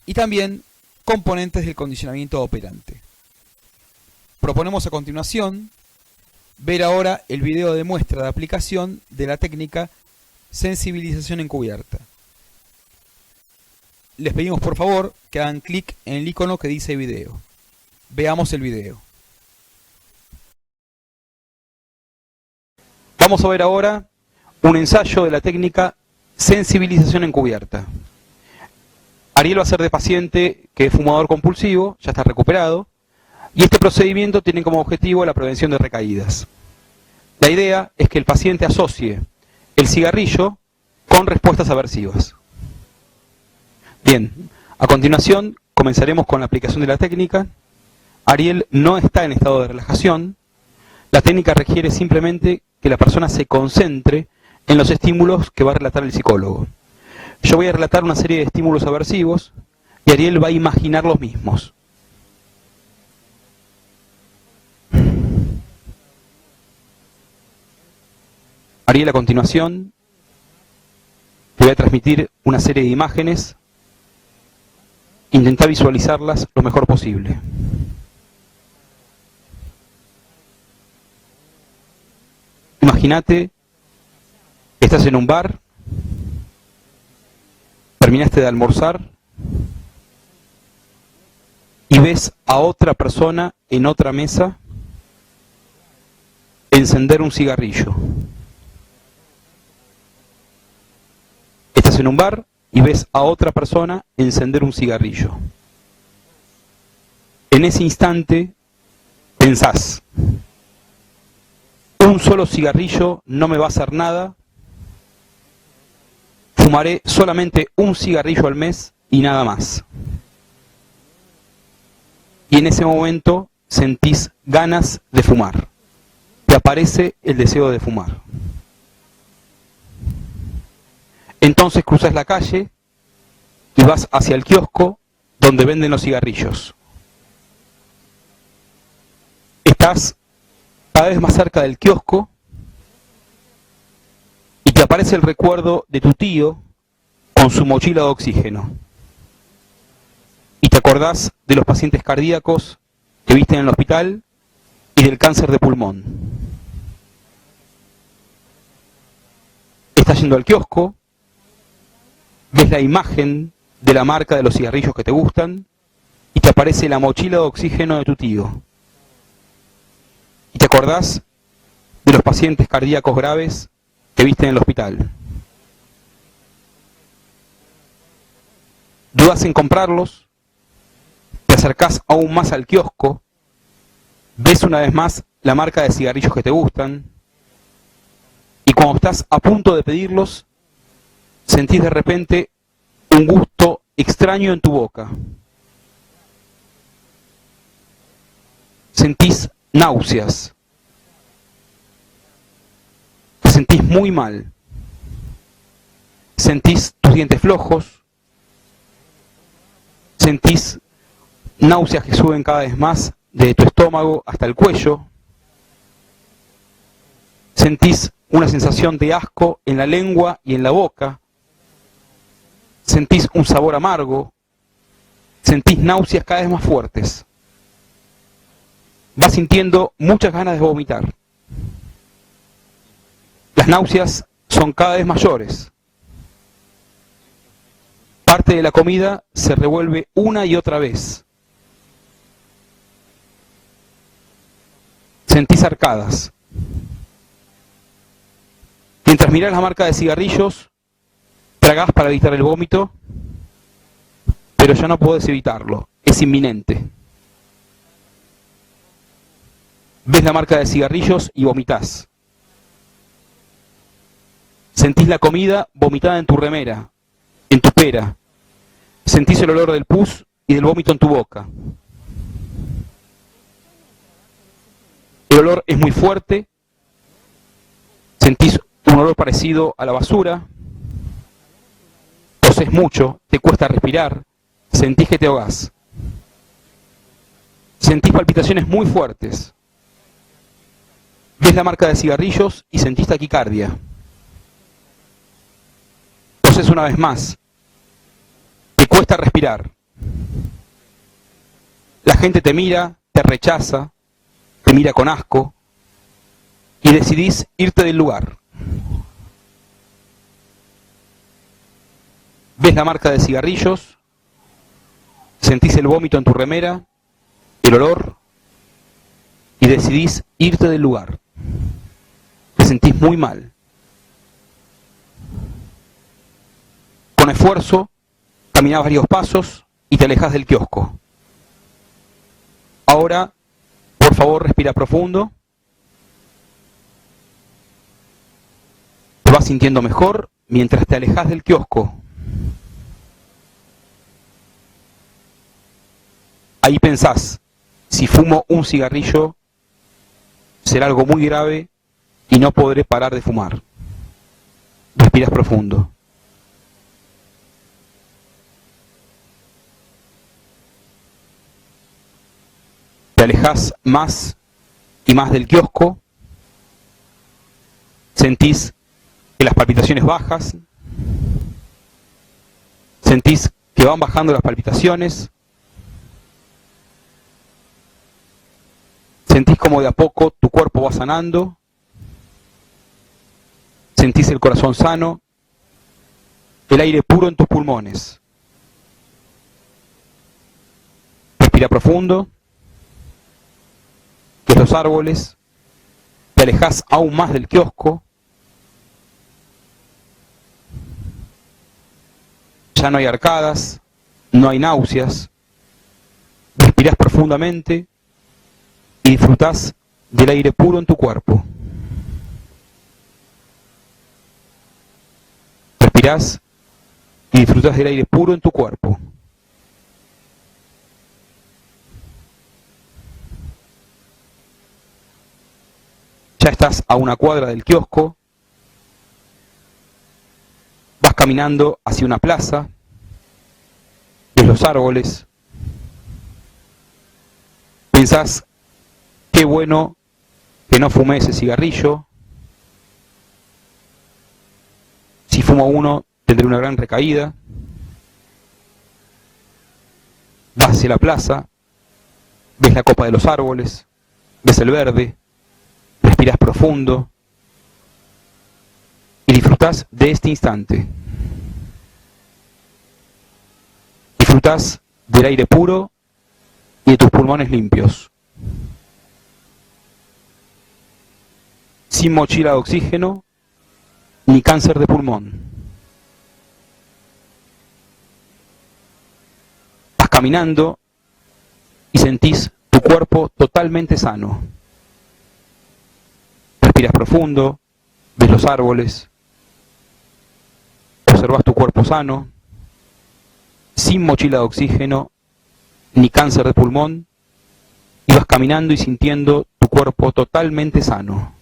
y también componentes del condicionamiento operante. Proponemos a continuación ver ahora el video de muestra de aplicación de la técnica sensibilización encubierta. Les pedimos por favor que hagan clic en el icono que dice video. Veamos el video. Vamos a ver ahora un ensayo de la técnica sensibilización encubierta. Ariel va a ser de paciente que es fumador compulsivo, ya está recuperado, y este procedimiento tiene como objetivo la prevención de recaídas. La idea es que el paciente asocie el cigarrillo con respuestas aversivas. Bien, a continuación comenzaremos con la aplicación de la técnica. Ariel no está en estado de relajación. La técnica requiere simplemente que la persona se concentre en los estímulos que va a relatar el psicólogo. Yo voy a relatar una serie de estímulos aversivos y Ariel va a imaginar los mismos. Ariel, a continuación, te voy a transmitir una serie de imágenes. Intenta visualizarlas lo mejor posible. Imagínate que estás en un bar, terminaste de almorzar y ves a otra persona en otra mesa encender un cigarrillo. Estás en un bar y ves a otra persona encender un cigarrillo. En ese instante pensás: un solo cigarrillo no me va a hacer nada, fumaré solamente un cigarrillo al mes y nada más. Y en ese momento sentís ganas de fumar. Te aparece el deseo de fumar. Entonces cruzas la calle y vas hacia el kiosco donde venden los cigarrillos. Estás cada vez más cerca del kiosco y te aparece el recuerdo de tu tío con su mochila de oxígeno. Y te acordás de los pacientes cardíacos que viste en el hospital y del cáncer de pulmón. Estás yendo al kiosco, ves la imagen de la marca de los cigarrillos que te gustan y te aparece la mochila de oxígeno de tu tío. Y te acordás de los pacientes cardíacos graves que viste en el hospital. Dudas en comprarlos, te acercás aún más al kiosco, ves una vez más la marca de cigarrillos que te gustan, y cuando estás a punto de pedirlos, sentís de repente un gusto extraño en tu boca. Sentís náuseas. Te sentís muy mal. Sentís tus dientes flojos. Sentís náuseas que suben cada vez más de tu estómago hasta el cuello. Sentís una sensación de asco en la lengua y en la boca. Sentís un sabor amargo. Sentís náuseas cada vez más fuertes. Vas sintiendo muchas ganas de vomitar. Las náuseas son cada vez mayores. Parte de la comida se revuelve una y otra vez. Sentís arcadas. Mientras mirás la marca de cigarrillos, tragás para evitar el vómito, pero ya no podés evitarlo, es inminente. Ves la marca de cigarrillos y vomitás. Sentís la comida vomitada en tu remera, en tu pera. Sentís el olor del pus y del vómito en tu boca. El olor es muy fuerte. Sentís un olor parecido a la basura. Tosés mucho, te cuesta respirar. Sentís que te ahogás. Sentís palpitaciones muy fuertes. Ves la marca de cigarrillos y sentís taquicardia. Tosés una vez más. Te cuesta respirar. La gente te mira, te rechaza, te mira con asco y decidís irte del lugar. Ves la marca de cigarrillos, sentís el vómito en tu remera, el olor y decidís irte del lugar. Te sentís muy mal. Con esfuerzo, caminás varios pasos y te alejás del kiosco. Ahora, por favor, respira profundo. Te vas sintiendo mejor mientras te alejás del kiosco. Ahí pensás, si fumo un cigarrillo, será algo muy grave y no podré parar de fumar. Respiras profundo. Te alejás más y más del kiosco Sentís que las palpitaciones bajas. Sentís que van bajando las palpitaciones. Sentís como de a poco tu cuerpo va sanando. Sentís el corazón sano. El aire puro en tus pulmones. Respira profundo. Ves los árboles. Te alejás aún más del kiosco. Ya no hay arcadas, no hay náuseas. Respirás profundamente y disfrutás del aire puro en tu cuerpo. Respirás y disfrutás del aire puro en tu cuerpo. Ya estás a una cuadra del kiosco. Vas caminando hacia una plaza. Ves los árboles. Pensás, qué bueno que no fumé ese cigarrillo. Si fumo uno, tendré una gran recaída. Vas hacia la plaza. Ves la copa de los árboles. Ves el verde. Respiras profundo. Y disfrutás de este instante. Disfrutás del aire puro y de tus pulmones limpios. Sin mochila de oxígeno ni cáncer de pulmón. Vas caminando y sentís tu cuerpo totalmente sano. Respiras profundo, ves los árboles, observas tu cuerpo sano, sin mochila de oxígeno ni cáncer de pulmón, y vas caminando y sintiendo tu cuerpo totalmente sano.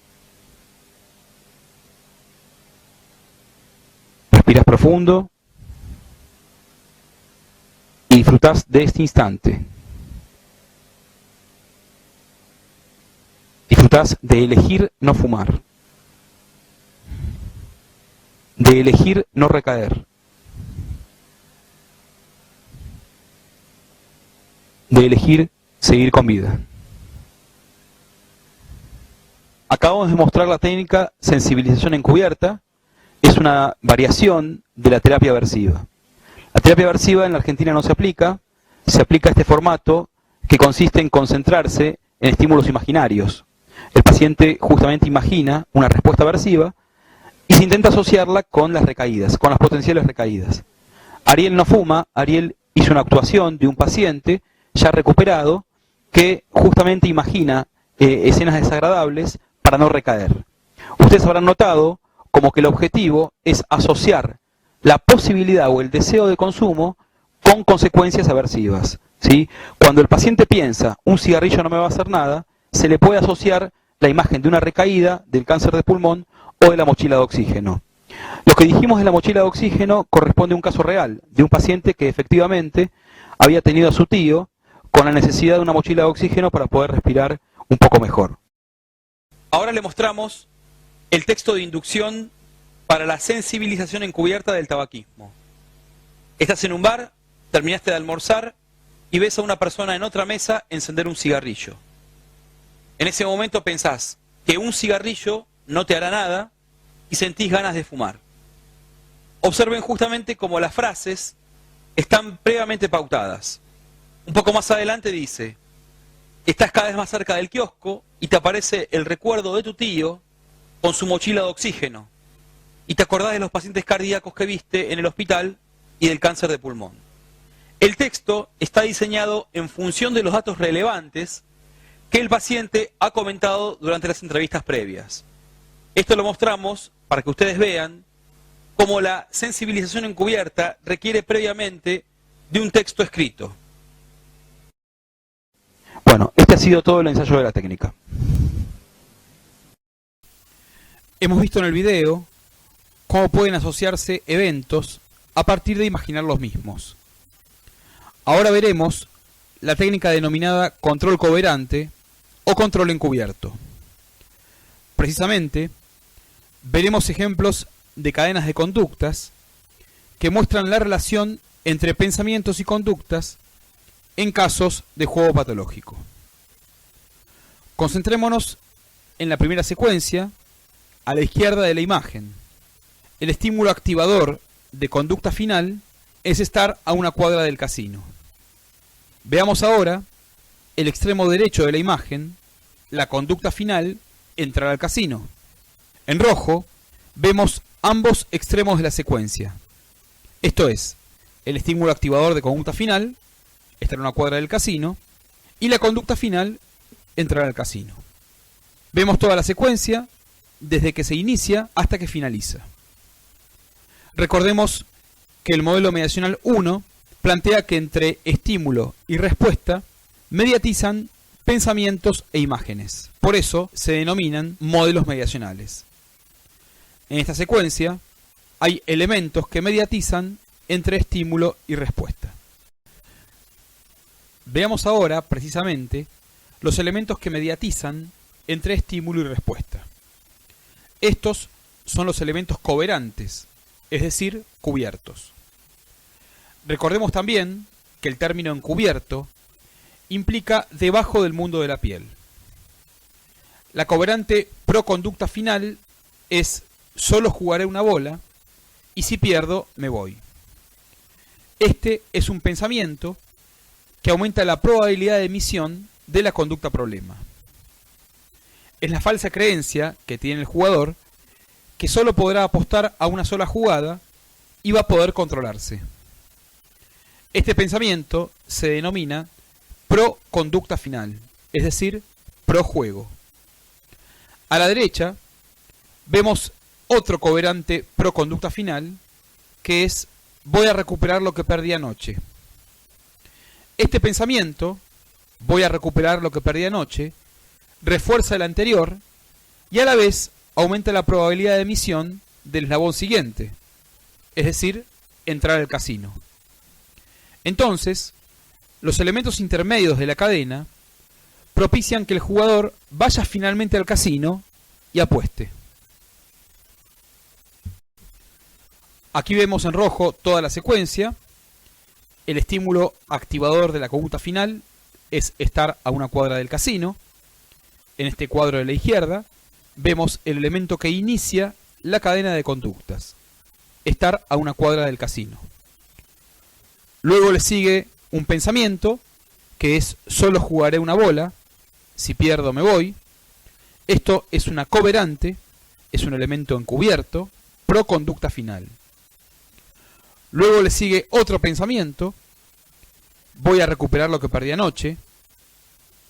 Respiras profundo y disfrutás de este instante. Disfrutás de elegir no fumar, de elegir no recaer, de elegir seguir con vida. Acabamos de mostrar la técnica sensibilización encubierta. Es una variación de la terapia aversiva. La terapia aversiva en la Argentina no se aplica este formato que consiste en concentrarse en estímulos imaginarios. El paciente justamente imagina una respuesta aversiva y se intenta asociarla con las recaídas, con las potenciales recaídas. Ariel no fuma. Ariel hizo una actuación de un paciente ya recuperado que justamente imagina escenas desagradables para no recaer. Ustedes habrán notado como que el objetivo es asociar la posibilidad o el deseo de consumo con consecuencias aversivas, ¿sí? Cuando el paciente piensa, un cigarrillo no me va a hacer nada, se le puede asociar la imagen de una recaída, del cáncer de pulmón o de la mochila de oxígeno. Lo que dijimos de la mochila de oxígeno corresponde a un caso real, de un paciente que efectivamente había tenido a su tío con la necesidad de una mochila de oxígeno para poder respirar un poco mejor. Ahora le mostramos el texto de inducción para la sensibilización encubierta del tabaquismo. Estás en un bar, terminaste de almorzar y ves a una persona en otra mesa encender un cigarrillo. En ese momento pensás que un cigarrillo no te hará nada y sentís ganas de fumar. Observen justamente cómo las frases están previamente pautadas. Un poco más adelante dice, estás cada vez más cerca del kiosco y te aparece el recuerdo de tu tío con su mochila de oxígeno. Y te acordás de los pacientes cardíacos que viste en el hospital y del cáncer de pulmón. El texto está diseñado en función de los datos relevantes que el paciente ha comentado durante las entrevistas previas. Esto lo mostramos para que ustedes vean cómo la sensibilización encubierta requiere previamente de un texto escrito. Bueno, este ha sido todo el ensayo de la técnica. Hemos visto en el video cómo pueden asociarse eventos a partir de imaginar los mismos. Ahora veremos la técnica denominada control coherente o control encubierto. Precisamente, veremos ejemplos de cadenas de conductas que muestran la relación entre pensamientos y conductas en casos de juego patológico. Concentrémonos en la primera secuencia, a la izquierda de la imagen. El estímulo activador de conducta final es estar a una cuadra del casino. Veamos ahora el extremo derecho de la imagen, la conducta final, entrar al casino. En rojo vemos ambos extremos de la secuencia. Esto es, el estímulo activador de conducta final, estar a una cuadra del casino, y la conducta final, entrar al casino. Vemos toda la secuencia desde que se inicia hasta que finaliza. Recordemos que el modelo mediacional 1 plantea que entre estímulo y respuesta mediatizan pensamientos e imágenes. Por eso se denominan modelos mediacionales. En esta secuencia hay elementos que mediatizan entre estímulo y respuesta. Veamos ahora, precisamente, los elementos que mediatizan entre estímulo y respuesta. Estos son los elementos coberantes, es decir, cubiertos. Recordemos también que el término encubierto implica debajo del mundo de la piel. La coberante pro conducta final es solo jugaré una bola y si pierdo me voy. Este es un pensamiento que aumenta la probabilidad de emisión de la conducta problema. Es la falsa creencia que tiene el jugador que solo podrá apostar a una sola jugada y va a poder controlarse. Este pensamiento se denomina pro conducta final, es decir, pro juego. A la derecha vemos otro coberante pro conducta final que es voy a recuperar lo que perdí anoche. Este pensamiento, voy a recuperar lo que perdí anoche, refuerza el anterior y a la vez aumenta la probabilidad de emisión del eslabón siguiente, es decir, entrar al casino. Entonces, los elementos intermedios de la cadena propician que el jugador vaya finalmente al casino y apueste. Aquí vemos en rojo toda la secuencia. El estímulo activador de la conducta final es estar a una cuadra del casino. En este cuadro de la izquierda vemos el elemento que inicia la cadena de conductas, estar a una cuadra del casino. Luego le sigue un pensamiento que es solo jugaré una bola, si pierdo me voy. Esto es una coberante, es un elemento encubierto, pro conducta final. Luego le sigue otro pensamiento, voy a recuperar lo que perdí anoche.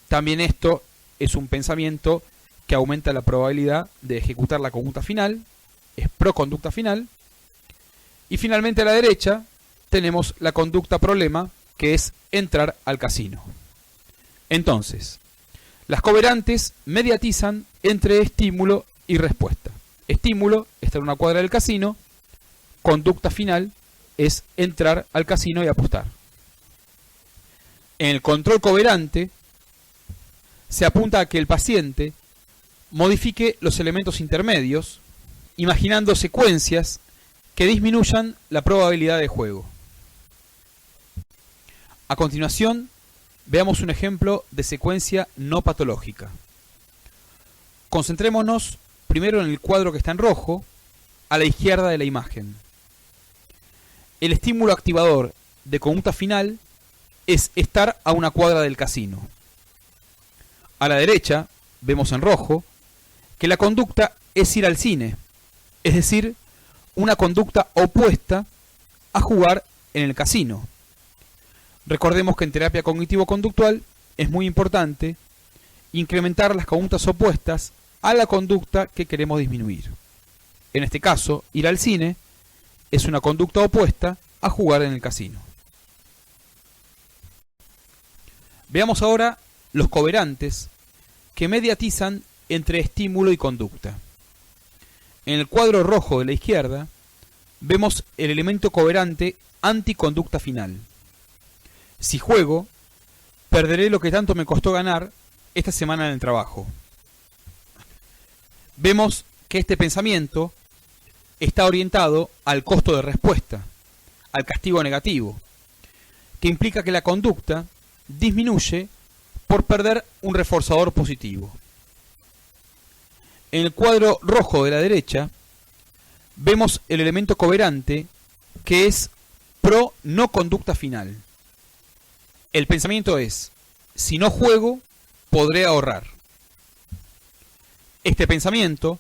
También esto es un pensamiento que aumenta la probabilidad de ejecutar la conducta final, es pro conducta final. Y finalmente a la derecha tenemos la conducta problema, que es entrar al casino. Entonces, las coberantes mediatizan entre estímulo y respuesta. Estímulo, estar en una cuadra del casino. Conducta final es entrar al casino y apostar. En el control coberante se apunta a que el paciente modifique los elementos intermedios, imaginando secuencias que disminuyan la probabilidad de juego. A continuación, veamos un ejemplo de secuencia no patológica. Concentrémonos primero en el cuadro que está en rojo, a la izquierda de la imagen. El estímulo activador de conducta final es estar a una cuadra del casino. A la derecha, vemos en rojo, que la conducta es ir al cine, es decir, una conducta opuesta a jugar en el casino. Recordemos que en terapia cognitivo-conductual es muy importante incrementar las conductas opuestas a la conducta que queremos disminuir. En este caso, ir al cine es una conducta opuesta a jugar en el casino. Veamos ahora los coberantes que mediatizan entre estímulo y conducta. En el cuadro rojo de la izquierda vemos el elemento coberante anticonducta final. Si juego, perderé lo que tanto me costó ganar esta semana en el trabajo. Vemos que este pensamiento está orientado al costo de respuesta, al castigo negativo, que implica que la conducta disminuye por perder un reforzador positivo. En el cuadro rojo de la derecha vemos el elemento coberante, que es pro no conducta final. El pensamiento es: si no juego, podré ahorrar. Este pensamiento